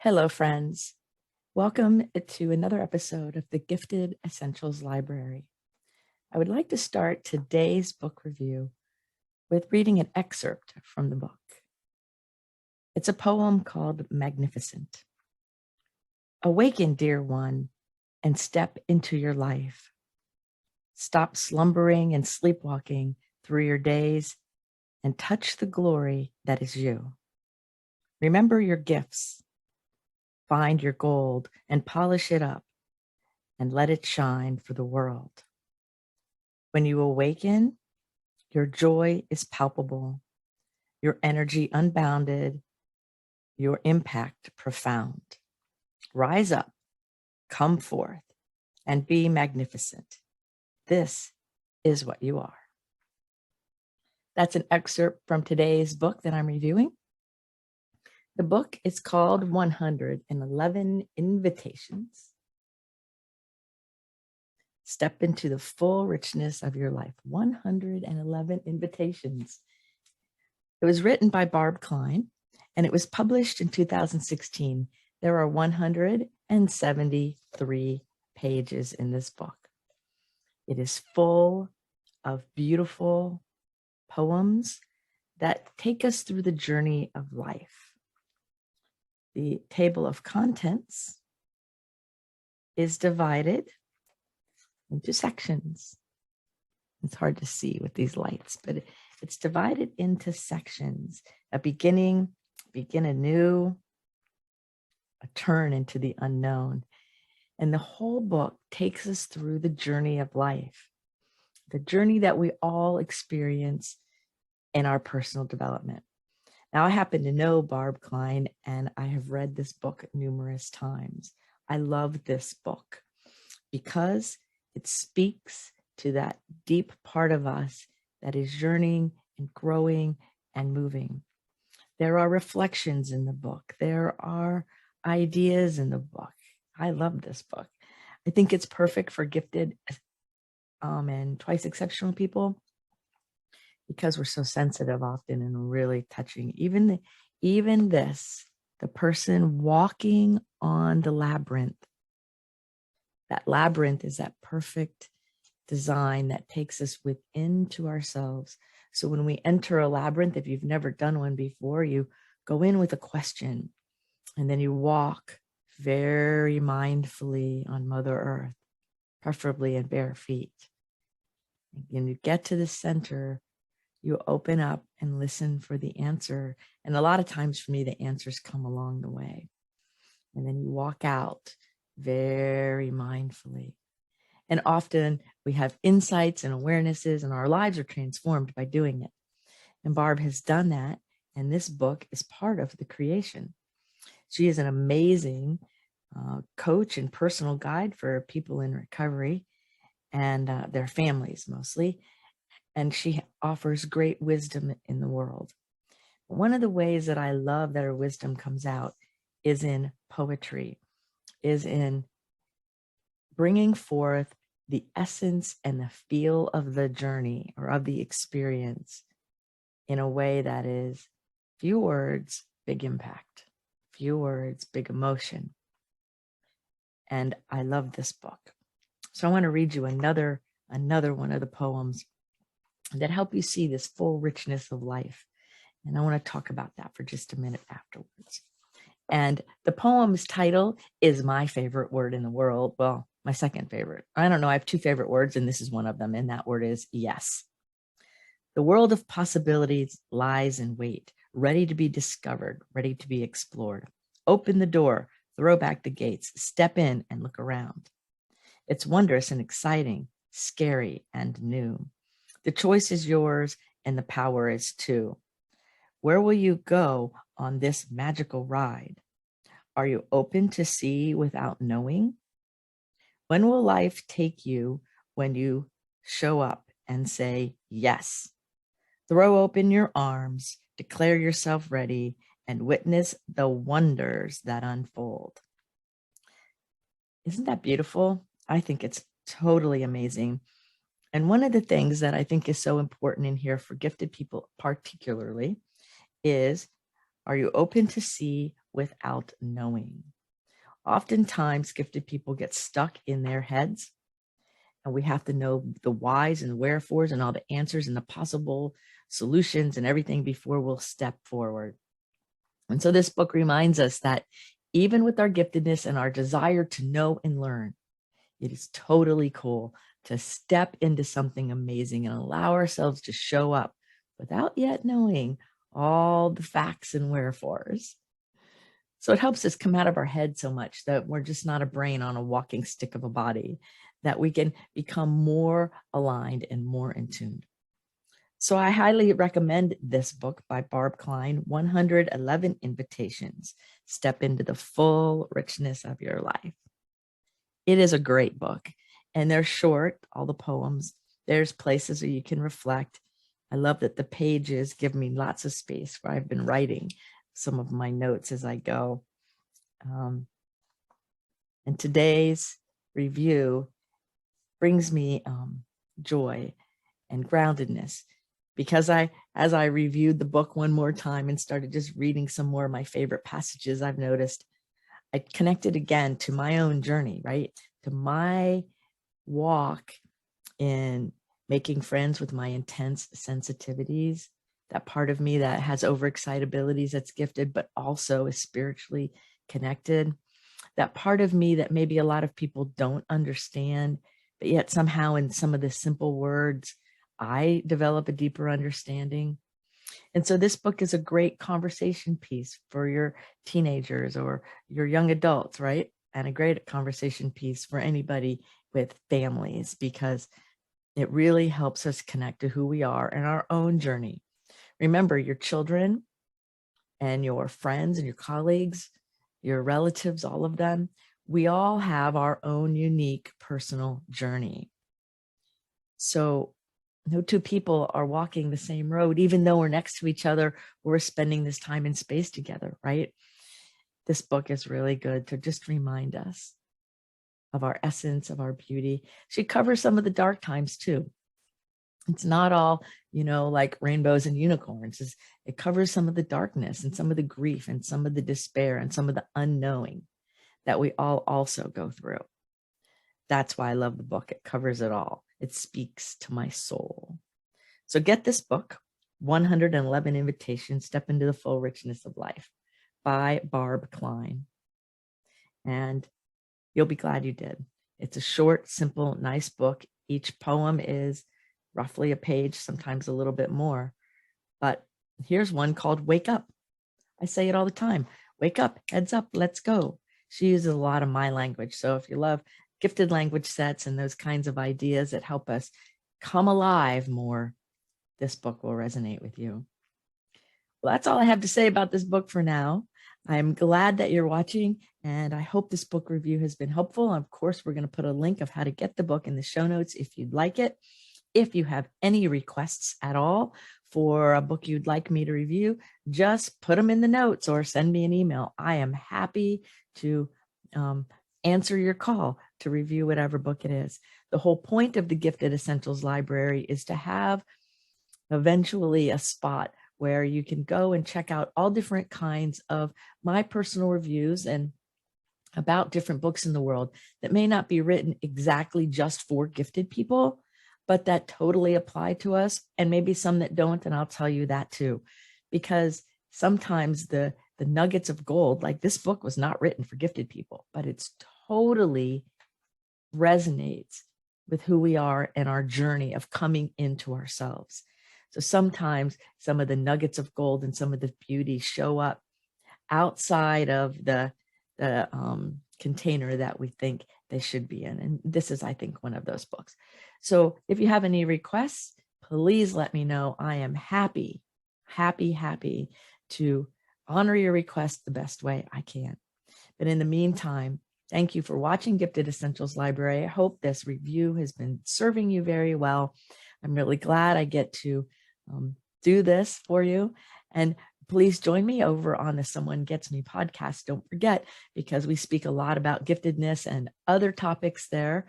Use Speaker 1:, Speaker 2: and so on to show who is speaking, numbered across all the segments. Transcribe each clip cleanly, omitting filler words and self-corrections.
Speaker 1: Hello, friends. Welcome to another episode of the Gifted Essentials Library. I would like to start today's book review with reading an excerpt from the book. It's a poem called Magnificent. Awaken, dear one, and step into your life. Stop slumbering and sleepwalking through your days and touch the glory that is you. Remember your gifts. Find your gold and polish it up and let it shine for the world. When you awaken, your joy is palpable, your energy unbounded, your impact profound. Rise up, come forth, and be magnificent. This is what you are. That's an excerpt from today's book that I'm reviewing. The book is called 111 Invitations. Step into the full richness of your life. 111 invitations. It was written by Barb Klein, and it was published in 2016. There are 173 pages in this book. It is full of beautiful poems that take us through the journey of life. The table of contents is divided into sections. It's hard to see with these lights, but it's divided into sections. A beginning, begin anew, a turn into the unknown. And the whole book takes us through the journey of life, the journey that we all experience in our personal development. Now, I happen to know Barb Klein, and I have read this book numerous times. I love this book because it speaks to that deep part of us that is yearning and growing and moving. There are reflections in the book. There are ideas in the book. I love this book. I think it's perfect for gifted and twice exceptional people, because we're so sensitive often and really touching. Even this, the person walking on the labyrinth. That labyrinth is that perfect design that takes us within to ourselves. So when we enter a labyrinth, if you've never done one before, you go in with a question, and then you walk very mindfully on Mother Earth, preferably in bare feet. And you get to the center, you open up and listen for the answer. And a lot of times for me, the answers come along the way. And then you walk out very mindfully. And often we have insights and awarenesses, and our lives are transformed by doing it. And Barb has done that. And this book is part of the creation. She is an amazing coach and personal guide for people in recovery and their families mostly. And she offers great wisdom in the world. One of the ways that I love that her wisdom comes out is in poetry, is in bringing forth the essence and the feel of the journey or of the experience in a way that is few words, big impact, few words, big emotion. And I love this book. So I want to read you another one of the poems that help you see this full richness of life. And I want to talk about that for just a minute afterwards. And the poem's title is my favorite word in the world. Well, my second favorite. I don't know. I have two favorite words, and this is one of them. And that word is yes. The world of possibilities lies in wait, ready to be discovered, ready to be explored. Open the door, throw back the gates, step in and look around. It's wondrous and exciting, scary and new. The choice is yours and the power is too. Where will you go on this magical ride? Are you open to see without knowing? When will life take you when you show up and say yes? Throw open your arms, declare yourself ready, and witness the wonders that unfold. Isn't that beautiful? I think it's totally amazing. And one of the things that I think is so important in here for gifted people particularly is, are you open to see without knowing. Oftentimes, gifted people get stuck in their heads, and we have to know the whys and wherefores and all the answers and the possible solutions and everything before we'll step forward. And so this book reminds us that even with our giftedness and our desire to know and learn, it is totally cool to step into something amazing and allow ourselves to show up without yet knowing all the facts and wherefores. So it helps us come out of our head so much that we're just not a brain on a walking stick of a body, that we can become more aligned and more in tune. So I highly recommend this book by Barb Klein, 111 Invitations. Step into the full richness of your life. It is a great book, and they're short, all the poems. There's places where you can reflect. I love that the pages give me lots of space where I've been writing some of my notes as I go. And today's review brings me joy and groundedness, because as I reviewed the book one more time and started just reading some more of my favorite passages, I've noticed I connected again to my own journey, right? To my walk in making friends with my intense sensitivities, that part of me that has overexcitabilities, that's gifted, but also is spiritually connected. That part of me that maybe a lot of people don't understand, but yet somehow in some of the simple words, I develop a deeper understanding. And so this book is a great conversation piece for your teenagers or your young adults, right? And a great conversation piece for anybody with families, because it really helps us connect to who we are and our own journey. Remember, your children and your friends and your colleagues, your relatives, all of them, we all have our own unique personal journey. So no two people are walking the same road, even though we're next to each other, we're spending this time and space together, right? This book is really good to just remind us of our essence, of our beauty. She covers some of the dark times too. It's not all, like rainbows and unicorns. It covers some of the darkness and some of the grief and some of the despair and some of the unknowing that we all also go through. That's why I love the book. It covers it all. It speaks to my soul. So get this book, 111 Invitations, Step into the Full Richness of Life, by Barb Klein. And you'll be glad you did. It's a short, simple, nice book. Each poem is roughly a page, sometimes a little bit more. But here's one called Wake Up. I say it all the time. Wake up, heads up, let's go. She uses a lot of my language. So if you love gifted language sets and those kinds of ideas that help us come alive more, this book will resonate with you. Well, that's all I have to say about this book for now. I'm glad that you're watching, and I hope this book review has been helpful. Of course, we're going to put a link of how to get the book in the show notes if you'd like it. If you have any requests at all for a book you'd like me to review, just put them in the notes or send me an email. I am happy to answer your call to review whatever book it is. The whole point of the Gifted Essentials Library is to have eventually a spot where you can go and check out all different kinds of my personal reviews and about different books in the world that may not be written exactly just for gifted people, but that totally apply to us, and maybe some that don't. And I'll tell you that too, because sometimes the nuggets of gold, like this book was not written for gifted people, but it's totally resonates with who we are and our journey of coming into ourselves. So sometimes some of the nuggets of gold and some of the beauty show up outside of the container that we think they should be in. And this is, I think, one of those books. So if you have any requests, please let me know. I am happy to honor your request the best way I can. But in the meantime, thank you for watching Gifted Essentials Library. I hope this review has been serving you very well. I'm really glad I get to do this for you. And please join me over on the Someone Gets Me podcast. Don't forget, because we speak a lot about giftedness and other topics there.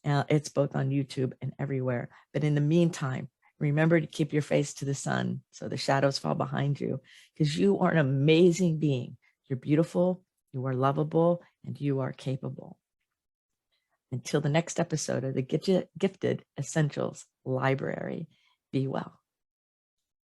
Speaker 1: It's both on YouTube and everywhere. But in the meantime, remember to keep your face to the sun so the shadows fall behind you, because you are an amazing being You're beautiful, you are lovable, and you are capable. Until the next episode of the Gifted Essentials Library, be well.